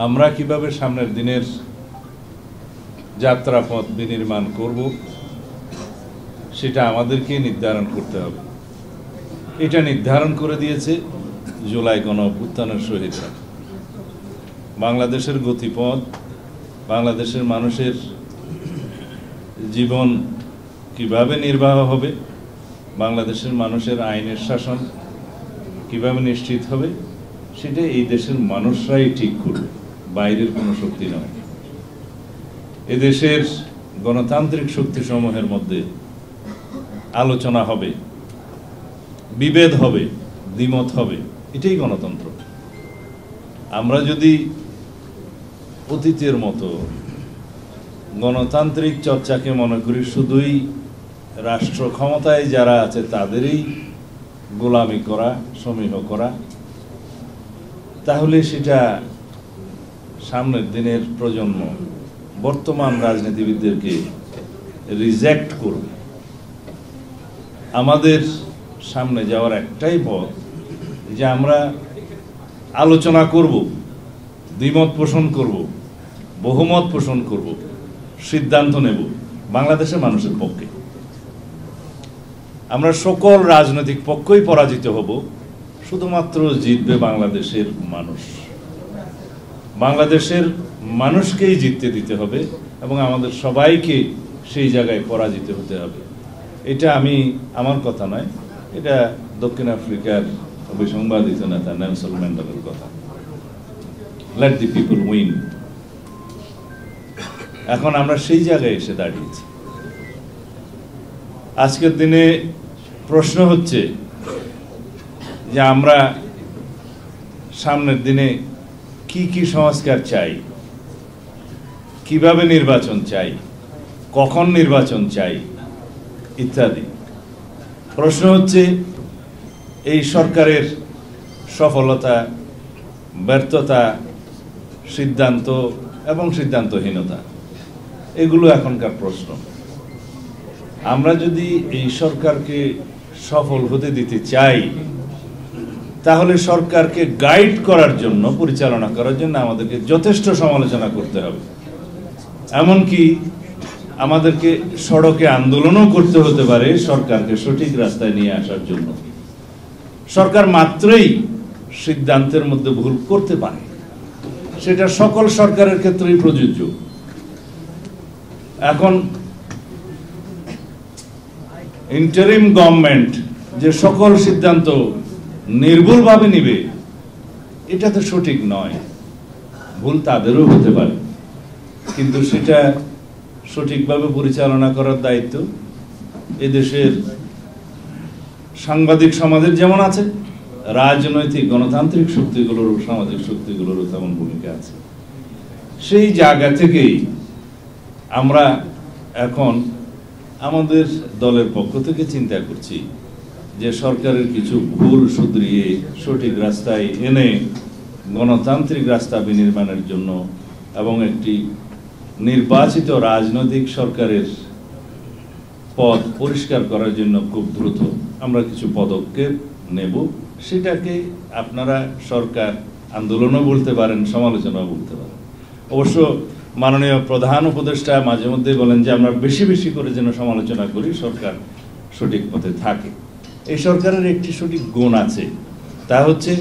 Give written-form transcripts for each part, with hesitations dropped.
আমরা কিভাবে সামনের দিনের যাত্রাপথ বিনির্মাণ করব সেটা আমাদেরকে নির্ধারণ করতে হবে। এটা নির্ধারণ করে দিয়েছে জুলাই গণঅভ্যুত্থানের শহীদরা। বাংলাদেশের গতিপথ, বাংলাদেশের মানুষের জীবন কিভাবে নির্বাহ হবে, বাংলাদেশের মানুষের আইনের শাসন কিভাবে নিশ্চিত হবে, সেটা এই দেশের মানুষরাই ঠিক করবে, বাইরের কোনো শক্তি নয়। এদেশের গণতান্ত্রিক শক্তিসমূহের মধ্যে আলোচনা হবে, বিভেদ হবে, দ্বিমত হবে, এটাই গণতন্ত্র। আমরা যদি অতীতের মতো গণতান্ত্রিক চর্চাকে মনে করি শুধুই রাষ্ট্র ক্ষমতায় যারা আছে তাদেরই গোলামি করা, সমীহ করা, তাহলে সেটা সামনের দিনের প্রজন্ম বর্তমান রাজনীতিবিদদেরকে রিজেক্ট করবে। আমাদের সামনে যাওয়ার একটাই পথ যে আমরা আলোচনা করব, দ্বিমত পোষণ করব, বহুমত পোষণ করব, সিদ্ধান্ত নেব বাংলাদেশের মানুষের পক্ষে। আমরা সকল রাজনৈতিক পক্ষই পরাজিত হব, শুধুমাত্র জিতবে বাংলাদেশের মানুষ। বাংলাদেশের মানুষকেই জিততে দিতে হবে এবং আমাদের সবাইকে সেই জায়গায় পরাজিত হতে হবে। এটা আমার কথা নয়, এটা দক্ষিণ আফ্রিকার অবিসংবাদিত নেতা নেলসন ম্যান্ডেলার কথা। Late the people win. এখন আমরা সেই জায়গায় এসে দাঁড়িয়েছি। আজকের দিনে প্রশ্ন হচ্ছে যে আমরা সামনের দিনে কি কি সংস্কার চাই, কিভাবে নির্বাচন চাই, কখন নির্বাচন চাই ইত্যাদি। প্রশ্ন হচ্ছে এই সরকারের সফলতা, ব্যর্থতা, সিদ্ধান্ত এবং সিদ্ধান্তহীনতা, এগুলো এখনকার প্রশ্ন। আমরা যদি এই সরকারকে সফল হতে দিতে চাই, তাহলে সরকারকে গাইড করার জন্য, পরিচালনা করার জন্য আমাদেরকে যথেষ্ট সমালোচনা করতে হবে। এমনকি আমাদেরকে সড়কে আন্দোলনও করতে হতে পারে সরকারকে সঠিক রাস্তায় নিয়ে আসার জন্য। সরকার মাত্রই সিদ্ধান্তের মধ্যে ভুল করতে পারে, সেটা সকল সরকারের ক্ষেত্রেই প্রযোজ্য। এখন ইন্টারিম গভর্নমেন্ট যে সকল সিদ্ধান্ত নির্ভুলভাবে নিবে, এটা তো সঠিক নয়। ভুল তাদেরও হতে পারে, কিন্তু সেটা সঠিকভাবে পরিচালনা করার দায়িত্ব এদেশের সাংবাদিক সমাজের যেমন আছে, রাজনৈতিক গণতান্ত্রিক শক্তিগুলোরও, সামাজিক শক্তিগুলোরও তেমন ভূমিকা আছে। সেই জায়গা থেকেই আমরা এখন আমাদের দলের পক্ষ থেকে চিন্তা করছি যে সরকারের কিছু ভুল শুধরিয়ে সঠিক রাস্তায় এনে গণতান্ত্রিক রাস্তা বিনির্মাণের জন্য এবং একটি নির্বাচিত রাজনৈতিক সরকারের পথ পরিষ্কার করার জন্য খুব দ্রুত আমরা কিছু পদক্ষেপ নেব। সেটাকে আপনারা সরকার আন্দোলনও বলতে পারেন, সমালোচনাও বলতে পারেন। অবশ্য মাননীয় প্রধান উপদেষ্টা মাঝে মধ্যে বলেন যে আমরা বেশি বেশি করে যেন সমালোচনা করি, সরকার সঠিক পথে থাকে। এই সরকারের একটি সঠিক গুণ আছে, তা হচ্ছে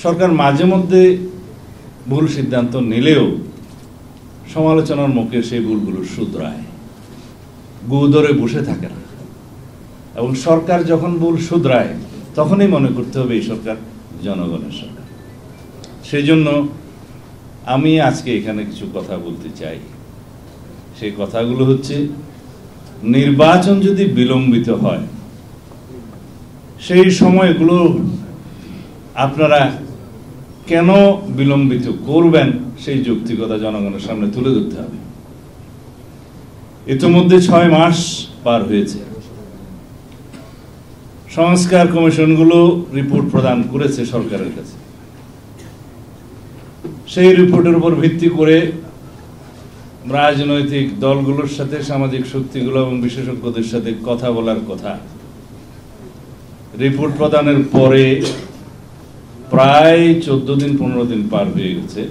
সরকার মাঝে মধ্যে ভুল সিদ্ধান্ত নিলেও সমালোচনার মুখে সেই ভুলগুলো শুধরায়, গু ধরে বসে থাকে না। এবং সরকার যখন ভুল শুধরায় তখনই মনে করতে হবে এই সরকার জনগণের সরকার। সেই জন্য আমি আজকে এখানে কিছু কথা বলতে চাই। সেই কথাগুলো হচ্ছে, নির্বাচন যদি বিলম্বিত হয়, সেই সময়গুলো আপনারা কেন বিলম্বিত করবেন সেই যৌক্তিকতা জনগণের সামনে তুলে ধরতে হবে। ইতিমধ্যে 6 মাস পার হয়েছে। সংস্কার কমিশনগুলো রিপোর্ট প্রদান করেছে সরকারের কাছে। সেই রিপোর্টের উপর ভিত্তি করে রাজনৈতিক দলগুলোর সাথে, সামাজিক শক্তিগুলো এবং বিশেষজ্ঞদের সাথে কথা বলার কথা। রিপোর্ট প্রদানের পরে প্রায় 14 দিন 15 দিন পার হয়ে গেছে।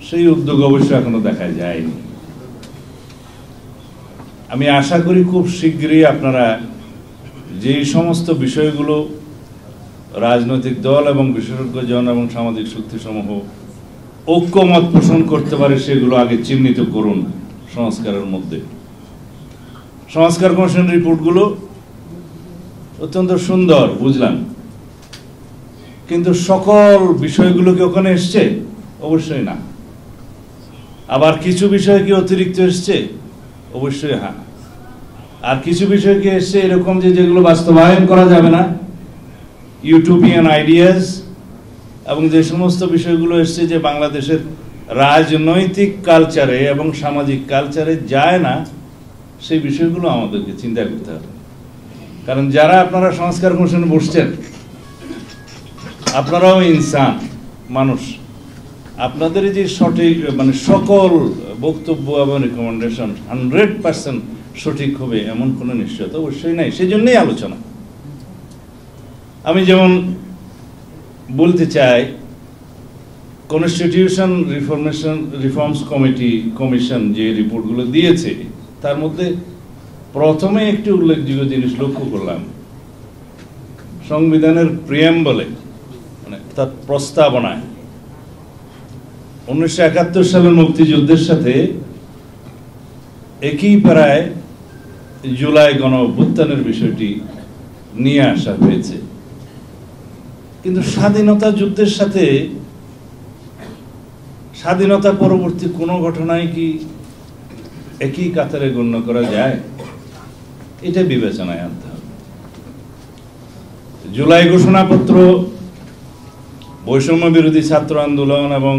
সেই উদ্যোগ অবশ্য এখনো দেখা যায়নি। আমি আশা করি খুব শীঘ্রই আপনারা যেই সমস্ত বিষয়গুলো রাজনৈতিক দল এবং বিশেষজ্ঞজন এবং সামাজিক শক্তিসমূহ ঐক্যমত পোষণ করতে পারে সেগুলো আগে চিহ্নিত করুন সংস্কারের মধ্যে। সংস্কার কমিশন রিপোর্টগুলো অত্যন্ত সুন্দর বুঝলাম, কিন্তু সকল বিষয়গুলো কি ওখানে এসছে? অবশ্যই না। আবার কিছু বিষয় কি অতিরিক্ত এসছে? অবশ্যই হ্যাঁ। আর কিছু বিষয় কি এসছে এরকম যেগুলো বাস্তবায়ন করা যাবে না, ইউটোপিয়ান আইডিয়াস, এবং যে সমস্ত বিষয়গুলো এসছে যে বাংলাদেশের রাজনৈতিক কালচারে এবং সামাজিক কালচারে যায় না, সেই বিষয়গুলো আমাদেরকে চিন্তা করতে হবে। কারণ যারা আপনারা সংস্কার কমিশনে বসছেন, আপনারাও ইনসান, মানুষ। আপনাদের যে সঠিক মানে সকল বক্তব্য এবং রিকমেন্ডেশন 100% সঠিক হবে এমন কোনো নিশ্চয়তা অবশ্যই নাই। সেই জন্যই আলোচনা। আমি যেমন বলতে চাই, কনস্টিটিউশন রিফর্মস কমিশন যে রিপোর্টগুলো দিয়েছে তার মধ্যে প্রথমে একটি উল্লেখযোগ্য জিনিস লক্ষ্য করলাম, সংবিধানের প্রিয়াম্বলে মানে তার প্রস্তাবনায় 1971 সালের মুক্তিযুদ্ধের সাথে একই প্রায় জুলাই গণ অভ্যুত্থানের বিষয়টি নিয়ে আসা হয়েছে। কিন্তু স্বাধীনতা যুদ্ধের সাথে স্বাধীনতা পরবর্তী কোনো ঘটনায় কি একই কাতারে গণ্য করা যায়? এটা বিবেচনায় আনতে হবে। জুলাই ঘোষণাপত্র, বৈষম্য বিরোধী ছাত্র আন্দোলন এবং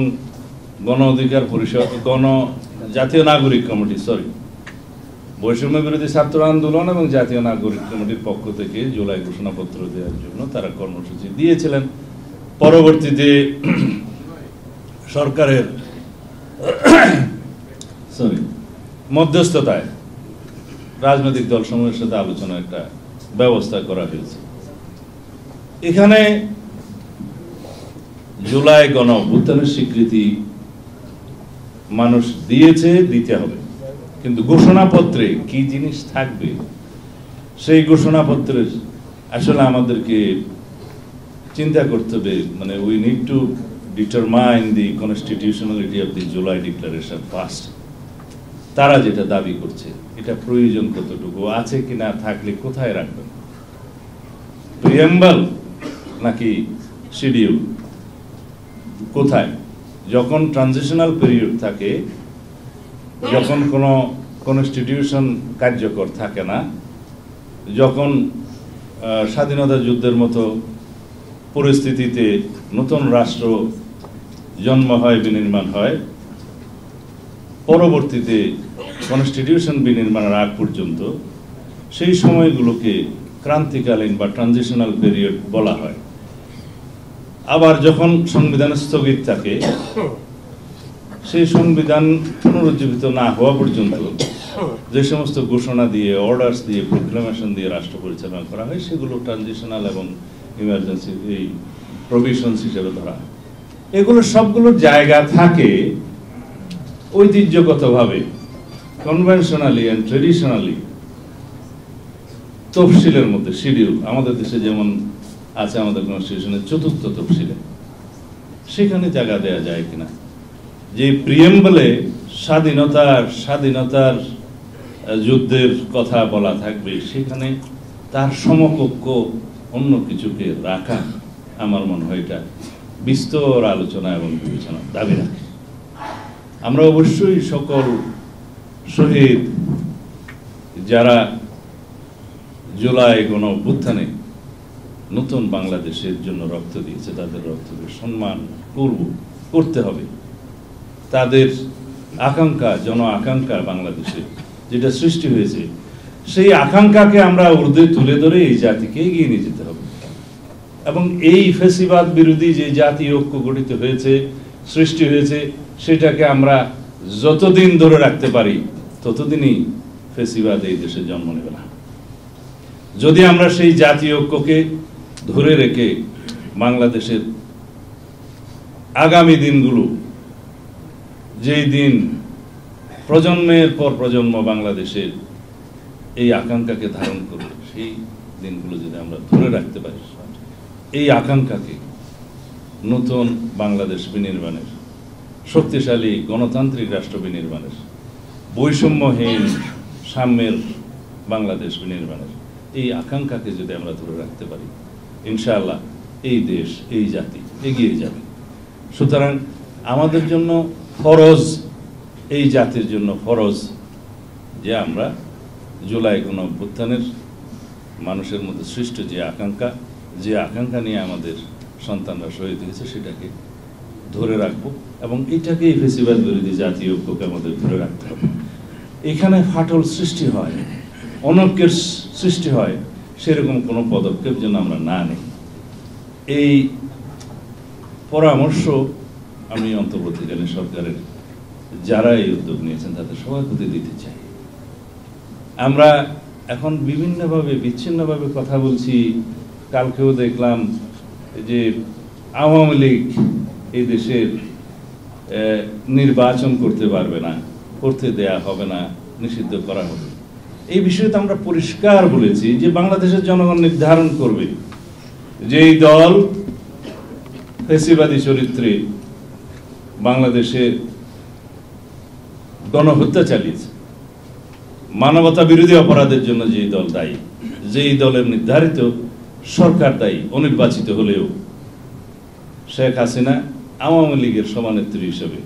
গণ অধিকার পরিষদ, জাতীয় নাগরিক কমিটি, বৈষম্য বিরোধী ছাত্র আন্দোলন এবং জাতীয় নাগরিক কমিটির পক্ষ থেকে জুলাই ঘোষণাপত্র দেওয়ার জন্য তারা কর্মসূচি দিয়েছিলেন। পরবর্তীতে সরকারের মধ্যস্থতায় রাজনৈতিক দলসমূহের সাথে আলোচনার একটা ব্যবস্থা করা হয়েছে। এখানে জুলাই গণ অভ্যুত্থানের স্বীকৃতি মানুষ দিয়েছে, দিতে হবে, কিন্তু ঘোষণাপত্রে কি জিনিস থাকবে সেই ঘোষণাপত্রের আসলে আমাদেরকে চিন্তা করতে হবে। মানে we need to determine the constitutionality of the July declaration first. তারা যেটা দাবি করছে এটা প্রয়োজন কতটুকু আছে কিনা, থাকলে কোথায় রাখবেন, প্রিয়াম্বল নাকি শিডিউল, কোথায়? যখন ট্রানজিশনাল পিরিয়ড থাকে, যখন কোনো কনস্টিটিউশন কার্যকর থাকে না, যখন স্বাধীনতা যুদ্ধের মতো পরিস্থিতিতে নতুন রাষ্ট্র জন্ম হয়, বিনির্মাণ হয়, পরবর্তীতে কনস্টিটিউশন বিনির্মাণের আগ পর্যন্ত সেই সময়গুলোকে ক্রান্তিকালীন বা ট্রানজিশনাল পিরিয়ড বলা হয়। আবার যখন সংবিধান স্থগিত থাকে, সেই সংবিধান পুনরুজ্জীবিত না হওয়া পর্যন্ত যে সমস্ত ঘোষণা দিয়ে, অর্ডার্স দিয়ে, প্রোক্লামেশন দিয়ে রাষ্ট্র পরিচালনা করা হয় সেগুলো ট্রানজিশনাল এবং ইমার্জেন্সি এই প্রভিশনস হিসেবে ধরা হয়। এগুলো সবগুলো জায়গা থাকে ঐতিহ্যগতভাবে, কনভেনশনালি অ্যান্ড ট্রেডিশনালি তফসিলের মধ্যে, শিডিউল। আমাদের দেশে যেমন আছে আমাদের কনস্টিটিউশনের 4th তফসিলে, সেখানে জায়গা দেয়া যায় কিনা, যে প্রিয়াম্বলে স্বাধীনতার যুদ্ধের কথা বলা থাকবে, সেখানে তার সমকক্ষ অন্য কিছুকে রাখা, আমার মনে হয় এটা বিস্তর আলোচনা এবং বিবেচনা দাবি রাখে। আমরা অবশ্যই সকল শহীদ যারা জুলাই গণ অভ্যুত্থানে নতুন বাংলাদেশের জন্য রক্ত দিয়েছে, তাদের রক্তকে সম্মান করতে হবে। তাদের আকাঙ্ক্ষা, জন আকাঙ্ক্ষা বাংলাদেশে যেটা সৃষ্টি হয়েছে, সেই আকাঙ্ক্ষাকে আমরা ঊর্ধ্বে তুলে ধরে এই জাতিকে এগিয়ে নিয়ে যেতে হবে। এবং এই ফ্যাসিবাদ বিরোধী যে জাতীয় ঐক্য গঠিত হয়েছে, সৃষ্টি হয়েছে, সেটাকে আমরা যতদিন ধরে রাখতে পারি ততদিনই ফ্যাসিবাদ এই দেশে জন্ম নেবে না। যদি আমরা সেই জাতীয় ঐক্যকে ধরে রেখে বাংলাদেশের আগামী দিনগুলো যেই দিন প্রজন্মের পর প্রজন্ম বাংলাদেশের এই আকাঙ্ক্ষাকে ধারণ করবে, সেই দিনগুলো যদি আমরা ধরে রাখতে পারি, এই আকাঙ্ক্ষাকে নতুন বাংলাদেশ বিনির্মাণের, শক্তিশালী গণতান্ত্রিক রাষ্ট্র বিনির্মাণের, বৈষম্যহীন সাম্যের বাংলাদেশ বিনির্মাণের এই আকাঙ্ক্ষাকে যদি আমরা ধরে রাখতে পারি, ইনশাআল্লাহ এই দেশ, এই জাতি এগিয়ে যাবে। সুতরাং আমাদের জন্য ফরজ, এই জাতির জন্য ফরজ যে আমরা জুলাই গণঅভ্যুত্থানের মানুষের মধ্যে সৃষ্ট যে আকাঙ্ক্ষা নিয়ে আমাদের সন্তানরা শহীদ হয়েছে সেটাকে ধরে রাখবো, এবং এটাকেই ফেসিবাদ বিরোধী জাতীয় ঐক্যকে আমাদের ধরে রাখতে হবে। এখানে ফাটল সৃষ্টি হয়, অনৈক্যের সৃষ্টি হয়, সেরকম কোনো পদক্ষেপ যেন আমরা না নিই, এই পরামর্শ আমি অন্তর্বর্তীকালীন সরকারের যারা এই উদ্যোগ নিয়েছেন তাদের সবার প্রতি দিতে চাই। আমরা এখন বিভিন্নভাবে বিচ্ছিন্নভাবে কথা বলছি। কালকেও দেখলাম যে আওয়ামী লীগ এই দেশের নির্বাচন করতে পারবে না, করতে দেয়া হবে না, নিষিদ্ধ করা হবে। এই বিষয়ে তো আমরা পরিষ্কার বলেছি যে বাংলাদেশের জনগণ নির্ধারণ করবে যে এই দল ফ্যাসিবাদী চরিত্রে বাংলাদেশের গণহত্যা চালিয়েছে, মানবতা বিরোধী অপরাধের জন্য যেই দল দায়ী, যেই দলের নির্ধারিত সরকার দায়ী অনির্বাচিত হলেও, শেখ হাসিনা আওয়ামী লীগের সভানেত্রী হিসেবে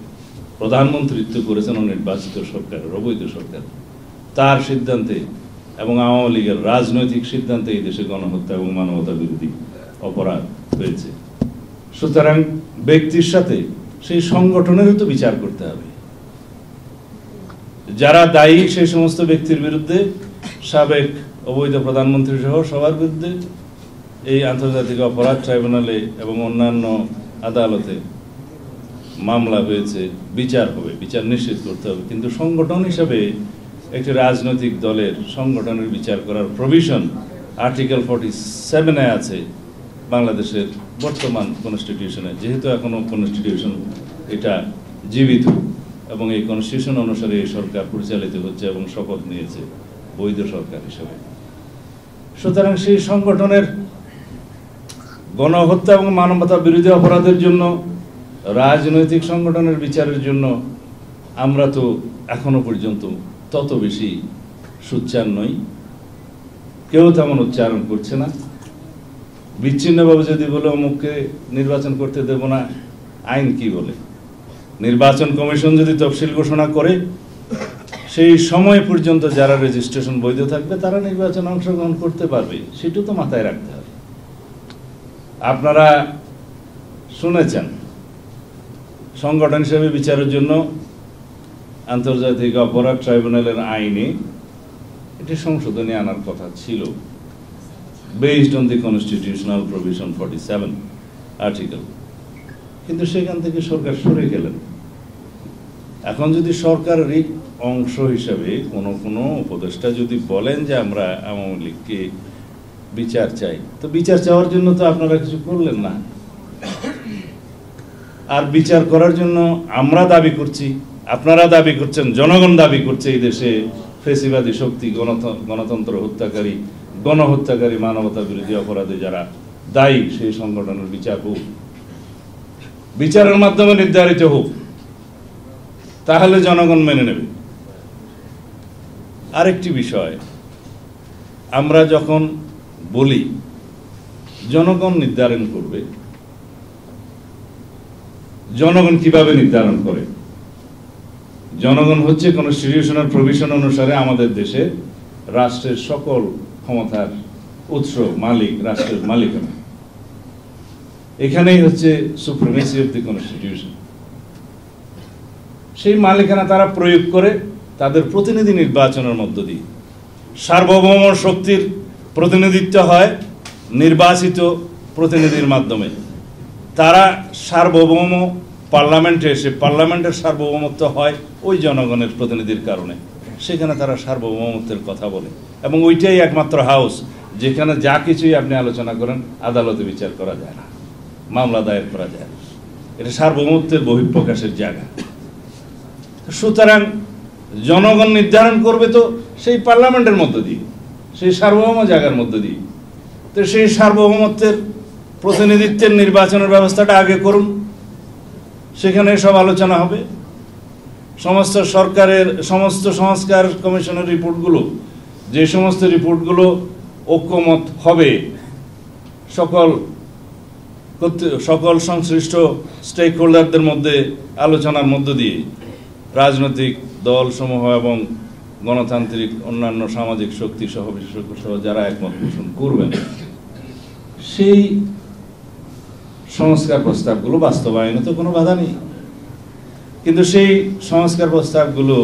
প্রধানমন্ত্রিত্ব করেছেন অনির্বাচিত সরকারের, অবৈধ সরকার, তার সিদ্ধান্তে এবং আওয়ামী লীগের রাজনৈতিক সিদ্ধান্তে এই দেশে গণহত্যা এবং মানবতা বিরোধী অপরাধ হয়েছে। সুতরাং ব্যক্তির সাথে সেই সংগঠনেরও তো বিচার করতে হবে। যারা দায়ী সেই সমস্ত ব্যক্তির বিরুদ্ধে, সাবেক অবৈধ প্রধানমন্ত্রী সহ সবার বিরুদ্ধে এই আন্তর্জাতিক অপরাধ ট্রাইব্যুনালে এবং অন্যান্য আদালতে মামলা হয়েছে, বিচার হবে, বিচার নিশ্চিত করতে হবে। কিন্তু সংগঠন হিসাবে একটি রাজনৈতিক দলের সংগঠনের বিচার করার প্রভিশন আর্টিকেল 47-এ আছে বাংলাদেশের বর্তমান কনস্টিটিউশনে। যেহেতু এখনো কনস্টিটিউশন এটা জীবিত এবং এই কনস্টিটিউশন অনুসারে এই সরকার পরিচালিত হচ্ছে এবং শপথ নিয়েছে বৈধ সরকার হিসেবে। সুতরাং সেই সংগঠনের গণহত্যা এবং মানবতা বিরোধী অপরাধের জন্য, রাজনৈতিক সংগঠনের বিচারের জন্য আমরা তো এখনো পর্যন্ত তত বেশি সোচ্চার নই, কেউ তেমন উচ্চারণ করছে না। বিচ্ছিন্নভাবে যদি বলে অমুককে নির্বাচন করতে দেব না, আইন কি বলে? নির্বাচন কমিশন যদি তফসিল ঘোষণা করে, সেই সময় পর্যন্ত যারা রেজিস্ট্রেশন বৈধ থাকবে তারা নির্বাচনে অংশগ্রহণ করতে পারবে, সেটা তো মাথায় রাখতে হবে। আপনারা শুনেছেন সংগঠন হিসেবে বিচারের জন্য আন্তর্জাতিক অপরাধ ট্রাইব্যুনালের আইনে এটি সংশোধনী আনার কথা ছিল, based on the constitutional provision 47 article, কিন্তু সেখান থেকে সরকার সরে গেলেন। এখন যদি সরকারের অংশ হিসাবে কোনো উপদেষ্টা যদি বলেন যে আমরা আওয়ামী লীগকে বিচার চাই, তো বিচার চাওয়ার জন্য তো আপনারা কিছু করলেন না। আর বিচার করার জন্য আমরা দাবি করছি, আপনারা দাবি করছেন, জনগণ দাবি করছে এই দেশে ফ্যাসিবাদী শক্তি, গণতন্ত্র হত্যাকারী, গণহত্যাকারী, মানবতা বিরোধী অপরাধে যারা দায়ী সেই সংগঠনের বিচার হোক, বিচারের মাধ্যমে নির্ধারিত হোক, তাহলে জনগণ মেনে নেবে। আরেকটি বিষয়, আমরা যখন বলি জনগণ নির্ধারণ করবে, জনগণ কিভাবে নির্ধারণ করে? জনগণ হচ্ছে কনস্টিটিউশনাল প্রভিশন অনুসারে আমাদের দেশে রাষ্ট্রের সকল ক্ষমতার উৎস, মালিক, রাষ্ট্রের মালিকানা। এখানেই হচ্ছে সুপ্রিমেসি অফ দি কনস্টিটিউশন। সেই মালিকানা তারা প্রয়োগ করে তাদের প্রতিনিধি নির্বাচনের মধ্য দিয়ে। সার্বভৌম শক্তির প্রতিনিধিত্ব হয় নির্বাচিত প্রতিনিধির মাধ্যমে। তারা সার্বভৌম পার্লামেন্টে এসে, পার্লামেন্টের সার্বভৌমত্ব হয় ওই জনগণের প্রতিনিধির কারণে। সেখানে তারা সার্বভৌমত্বের কথা বলে, এবং ওইটাই একমাত্র হাউস যেখানে যা কিছুই আপনি আলোচনা করেন আদালতে বিচার করা যায় না, মামলা দায়ের করা যায় না। এটা সার্বভৌমত্বের বহিঃপ্রকাশের জায়গা। সুতরাং জনগণ নির্ধারণ করবে তো সেই পার্লামেন্টের মধ্য দিয়ে, সেই সার্বভৌম জায়গার মধ্য দিয়ে। তো সেই সার্বভৌমত্বের প্রতিনিধিত্বের নির্বাচনের ব্যবস্থাটা আগে করুন, সেখানে সব আলোচনা হবে। সমস্ত সরকারের সমস্ত সংস্কার কমিশনের রিপোর্টগুলো, যে সমস্ত রিপোর্টগুলো ঐক্যমত হবে সকল সংশ্লিষ্ট স্টেক হোল্ডারদের মধ্যে আলোচনার মধ্য দিয়ে রাজনৈতিক দলসমূহ এবং গণতান্ত্রিক অন্যান্য সামাজিক শক্তি সহ বিশেষজ্ঞ সহ যারা একমত পোষণ করবেন, সেই সংস্কার প্রস্তাবগুলো বাস্তবায়নে তো কোনো বাধা নেই। কিন্তু সেই সংস্কার প্রস্তাবগুলো,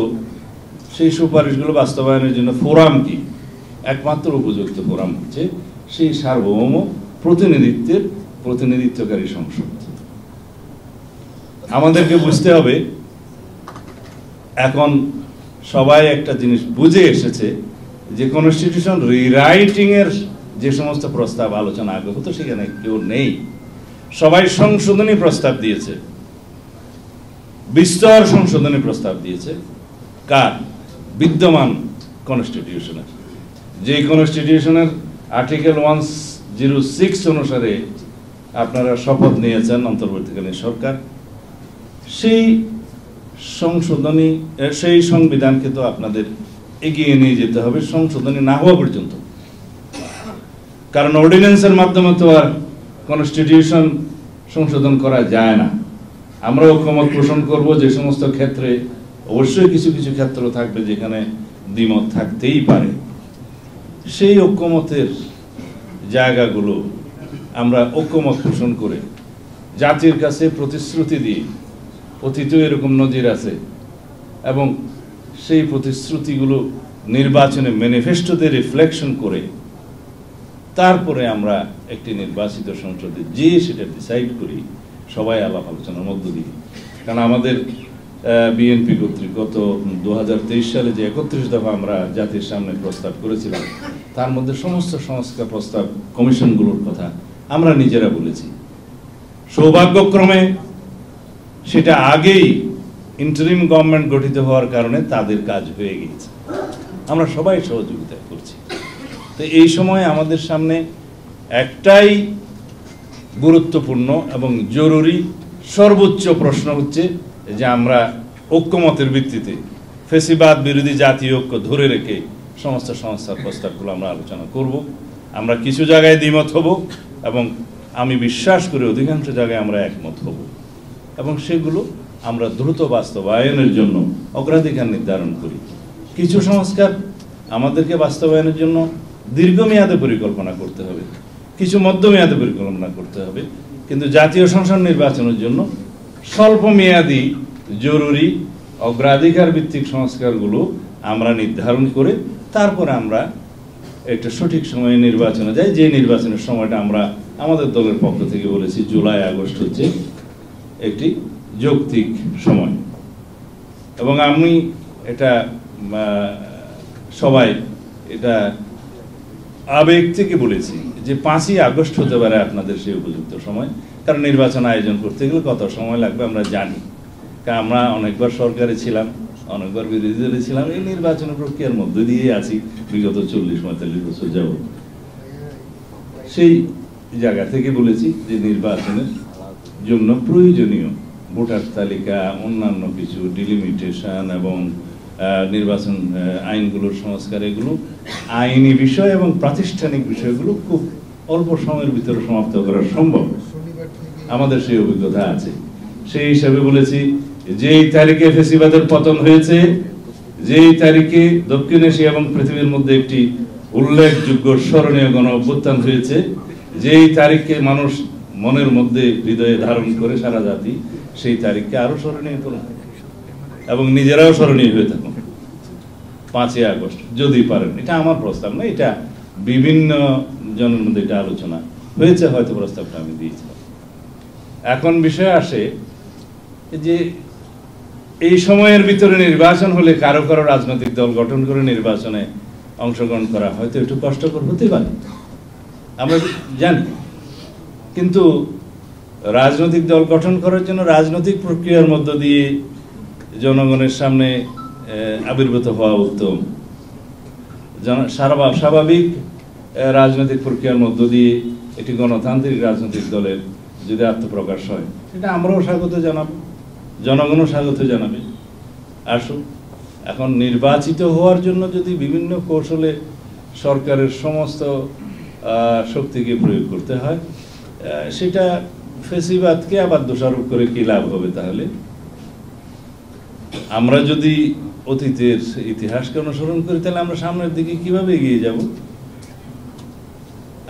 সেই সুপারিশগুলো বাস্তবায়নের জন্য ফোরাম কি? একমাত্র উপযুক্ত ফোরাম হচ্ছে সেই সার্বভৌম প্রতিনিধিত্বকারী সংসদ। আমাদেরকে বুঝতে হবে, এখন সবাই একটা জিনিস বুঝে এসেছে যে কনস্টিটিউশন রিরাইটিং এর যে সমস্ত প্রস্তাব আলোচনা আগে হতো সেখানে কেউ নেই। সবাই সংশোধনী প্রস্তাব দিয়েছে, বিস্তর সংশোধনী প্রস্তাব দিয়েছে। কার? বিদ্যমান কনস্টিটিউশনের। যে কনস্টিটিউশনের আর্টিকেল 106 অনুসারে আপনারা শপথ নিয়েছেন অন্তর্বর্তীকালীন সরকার, সেই সংশোধনী, সেই সংবিধানকে তো আপনাদের এগিয়ে নিয়ে যেতে হবে সংশোধনী না হওয়া পর্যন্ত। কারণ অর্ডিন্যান্সের মাধ্যমে তো আর কনস্টিটিউশন সংশোধন করা যায় না। আমরা ঐক্যমত পোষণ করব যে সমস্ত ক্ষেত্রে, অবশ্যই কিছু কিছু ক্ষেত্র থাকবে যেখানে দ্বিমত থাকতেই পারে। সেই ঐক্যমতের জায়গাগুলো আমরা ঐক্যমত পোষণ করে জাতির কাছে প্রতিশ্রুতি দিই, অতীতেও এরকম নজির আছে, এবং সেই প্রতিশ্রুতিগুলো নির্বাচনে ম্যানিফেস্টোতে রিফ্লেকশন করে তারপরে আমরা একটি নির্বাচিত সংসদে যে সেটা ডিসাইড করি সবাই আলাপ আলোচনার মধ্য দিয়ে। কারণ আমাদের বিএনপি কর্তৃক গত 2023 সালে যে 31 দফা আমরা জাতির সামনে প্রস্তাব করেছিলাম, তার মধ্যে সমস্ত সংস্কার প্রস্তাব কমিশনগুলোর কথা আমরা নিজেরা বলেছি। সৌভাগ্যক্রমে সেটা আগেই ইন্টারিম গভর্নমেন্ট গঠিত হওয়ার কারণে তাদের কাজ হয়ে গিয়েছে, আমরা সবাই সহযোগিতা করছি। তো এই সময় আমাদের সামনে একটাই গুরুত্বপূর্ণ এবং জরুরি সর্বোচ্চ প্রশ্ন হচ্ছে যে আমরা ঐক্যমতের ভিত্তিতে ফ্যাসিবাদ বিরোধী জাতীয় ঐক্য ধরে রেখে সমস্ত সংস্কার প্রস্তাবগুলো আমরা আলোচনা করব। আমরা কিছু জায়গায় দ্বিমত হব এবং আমি বিশ্বাস করি অধিকাংশ জায়গায় আমরা একমত হব, এবং সেগুলো আমরা দ্রুত বাস্তবায়নের জন্য অগ্রাধিকার নির্ধারণ করি। কিছু সংস্কার আমাদেরকে বাস্তবায়নের জন্য দীর্ঘমেয়াদে পরিকল্পনা করতে হবে, কিছু মধ্যমেয়াদে পরিকল্পনা করতে হবে, কিন্তু জাতীয় সংসদ নির্বাচনের জন্য স্বল্প মেয়াদী জরুরি অগ্রাধিকার ভিত্তিক সংস্কারগুলো আমরা নির্ধারণ করে তারপরে আমরা একটা সঠিক সময়ে নির্বাচনে যাই। যে নির্বাচনের সময়টা আমরা আমাদের দলের পক্ষ থেকে বলেছি জুলাই আগস্ট হচ্ছে একটি যৌক্তিক সময়, এবং আমি এটা সবাই এটা আবেগ থেকে বলেছি যে 5ই আগস্ট হতে পারে আপনাদের সেই উপযুক্ত সময়। কারণ নির্বাচন আয়োজন করতে গেলে কত সময় লাগবে আমরা জানি, কারণ আমরা অনেকবার সরকারে ছিলাম, অনেকবার বিরোধী দলে ছিলাম, এই নির্বাচন প্রক্রিয়ার মধ্যে দিয়ে আছি বিগত 40-45 বছর যাব। সেই জায়গা থেকে বলেছি যে নির্বাচনের জন্য প্রয়োজনীয় ভোটার তালিকা, অন্যান্য কিছু ডিলিমিটেশন এবং নির্বাচন আইনগুলোর সংস্কার, এগুলো আইনি বিষয় এবং প্রাতিষ্ঠানিক বিষয়গুলো খুব অল্প সময়ের ভিতরে সমাপ্ত করা সম্ভব, আমাদের সেই অভিজ্ঞতা আছে। সেই হিসাবে বলেছি যেই তারিখে ফ্যাসিবাদের পতন হয়েছে, যেই তারিখে দক্ষিণ এশিয়া এবং পৃথিবীর মধ্যে একটি উল্লেখযোগ্য স্মরণীয় গণ অভ্যুত্থান হয়েছে, যেই তারিখকে মানুষ মনের মধ্যে হৃদয়ে ধারণ করে সারা জাতি, সেই তারিখকে আরো স্মরণীয় করুন এবং নিজেরাও স্মরণীয় হয়ে থাকুন 5ই আগস্ট যদি পারেন। এটা আমার প্রস্তাব না, এটা বিভিন্ন জনের মধ্যে এটা আলোচনা হয়েছে, হয়তো প্রস্তাবটা আমি দিয়েছিলাম। এখন বিষয় আসে যে এই সময়ের ভিতরে নির্বাচন হলে কারো কারো রাজনৈতিক দল গঠন করে নির্বাচনে অংশগ্রহণ করা হয়তো একটু কষ্টকর হতে পারে, আমরা জানি। কিন্তু রাজনৈতিক দল গঠন করার জন্য রাজনৈতিক প্রক্রিয়ার মধ্য দিয়ে জনগণের সামনে আবির্ভূত হওয়া উত্তম। স্বাভাবিক রাজনৈতিক প্রক্রিয়ার মধ্য দিয়ে একটি গণতান্ত্রিক রাজনৈতিক দলের যদি আত্মপ্রকাশ হয়, সেটা আমরাও স্বাগত জানাবো, জনগণও স্বাগত জানাবে। আসুন, এখন নির্বাচিত হওয়ার জন্য যদি বিভিন্ন কৌশলে সরকারের সমস্ত শক্তিকে প্রয়োগ করতে হয়, সেটা ফেসিবাদকে আবার দোষারোপ করে কি লাভ হবে? তাহলে আমরা যদি অতীতের ইতিহাসকে অনুসরণ করি, তাহলে আমরা সামনের দিকে কিভাবে এগিয়ে যাব?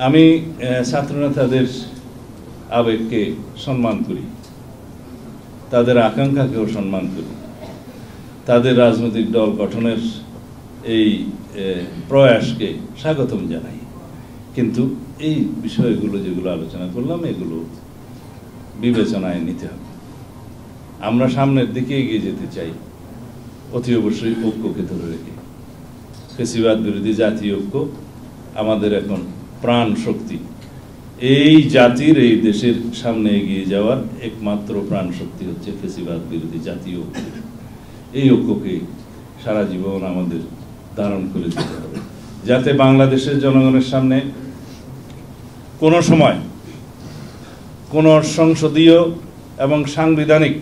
আমি ছাত্রনেতাদের আবেগকে সম্মান করি, তাদের আকাঙ্ক্ষাকেও সম্মান করি, তাদের রাজনৈতিক দল গঠনের এই প্রয়াসকে স্বাগতম জানাই। কিন্তু এই বিষয়গুলো যেগুলো আলোচনা করলাম, এগুলো বিবেচনায় নিতে হবে। আমরা সামনের দিকে এগিয়ে যেতে চাই, অতি অবশ্যই ঐক্যকে ধরে রেখে। ফেসিবাদ বিরোধী জাতীয় ঐক্য আমাদের এখন প্রাণ শক্তি। এই জাতির, এই দেশের সামনে এগিয়ে যাওয়ার একমাত্র প্রাণ শক্তি হচ্ছে ফেসিবাদ বিরোধী জাতীয় ঐক্য। এই ঐক্যকে সারা জীবন আমাদের ধারণ করে যেতে হবে, যাতে বাংলাদেশের জনগণের সামনে কোনো সময় কোনো সংসদীয় এবং সাংবিধানিক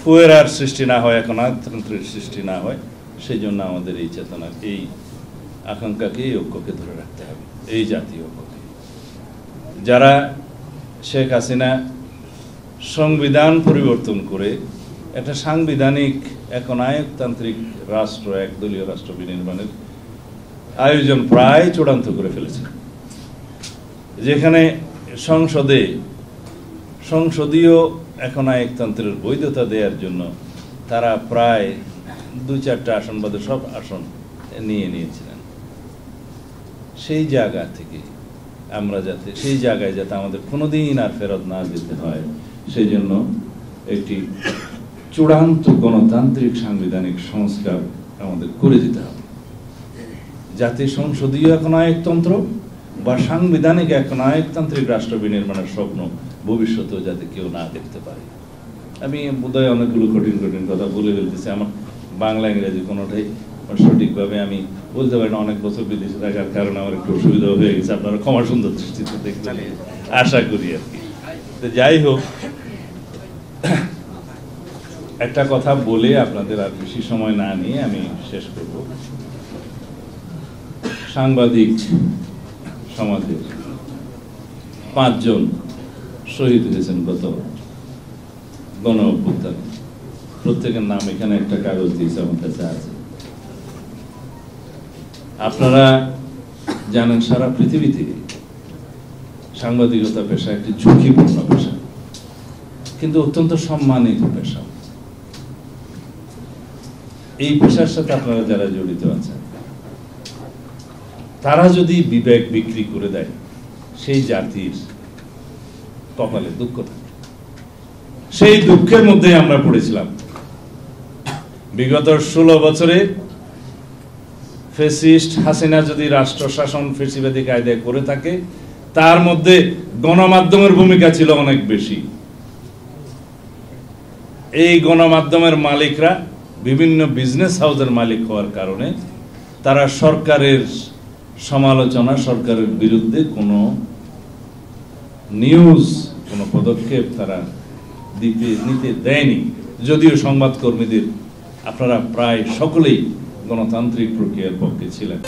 ফুয়েরার সৃষ্টি না হয়, একনায়কতন্ত্রের সৃষ্টি না হয়। সেই জন্য আমাদের এই চেতনা, এই আকাঙ্ক্ষাকে, এই ঐক্যকে ধরে রাখতে হবে, এই জাতীয় ঐক্যকে। যারা শেখ হাসিনা সংবিধান পরিবর্তন করে একটা সাংবিধানিক একনায়কতান্ত্রিক রাষ্ট্র, একদলীয় রাষ্ট্র বিনির্মাণের আয়োজন প্রায় চূড়ান্ত করে ফেলেছে, যেখানে সংসদীয় একনায়কতন্ত্রের বৈধতা দেওয়ার জন্য তারা প্রায় 2-4টা আসন বাদে সব আসন নিয়েছিলেন। সেই জায়গা থেকে আমরা সেই জায়গায় যাতে আমাদের কোনোদিন আর ফেরত না যেতে হয়, সেই জন্য একটি চূড়ান্ত গণতান্ত্রিক সাংবিধানিক সংস্কার আমাদের করে দিতে হবে, যাতে সংসদীয় একনায়কতন্ত্র বা সাংবিধানিক একনায়কতান্ত্রিক রাষ্ট্র বিনির্মাণের স্বপ্ন ভবিষ্যতেও যাতে কেউ না দেখতে পারে। আমি বোধহয় অনেকগুলো কঠিন কথা বলে ফেলতেছি। আমার বাংলা ইংরেজি কোনোটাই সঠিকভাবে আমি বলতে পারি না, অনেক বছর বিদেশে থাকার কারণে আমার একটু অসুবিধা হয়ে গেছে। আপনারা ক্ষমা সুন্দর দৃষ্টিতে দেখবেন আশা করি আর কি। তো যাই হোক, একটা কথা বলে আপনাদের আর বেশি সময় না নিয়ে আমি শেষ করব। সাংবাদিক সমাজের 5 জন শহীদ হয়েছেন গত গণ অভ্যুত্থানে। প্রত্যেকের নাম এখানে একটা কাগজ দিয়েছে, আমার কাছে আছে। আপনারা জানেন, সারা পৃথিবীতে সাংবাদিকতা পেশা একটি ঝুঁকিপূর্ণ পেশা, কিন্তু অত্যন্ত সম্মানিত পেশা। এই পেশার সাথে আপনারা যারা জড়িত আছেন, তারা যদি বিবেক বিক্রি করে দেয়, সেই জাতির কপালে দুঃখ থাকে। সেই দুঃখের মধ্যে আমরা পড়েছিলাম। বিগত 16 বছরে ফ্যাসিস্ট হাসিনা যদি রাষ্ট্র শাসন ফ্যাসিবাদী কায়দায় করে থাকে, তার মধ্যে গণমাধ্যমের ভূমিকা ছিল অনেক বেশি। এই গণমাধ্যমের মালিকরা বিভিন্ন বিজনেস হাউসের মালিক হওয়ার কারণে তারা সরকারের সমালোচনা, সরকারের বিরুদ্ধে কোনো নিউজ, কোনো পদক্ষেপ তারা নিতে দেয়নি। যদিও সংবাদকর্মীদের আপনারা প্রায় সকলেই গণতান্ত্রিক প্রক্রিয়ার পক্ষে ছিলেন।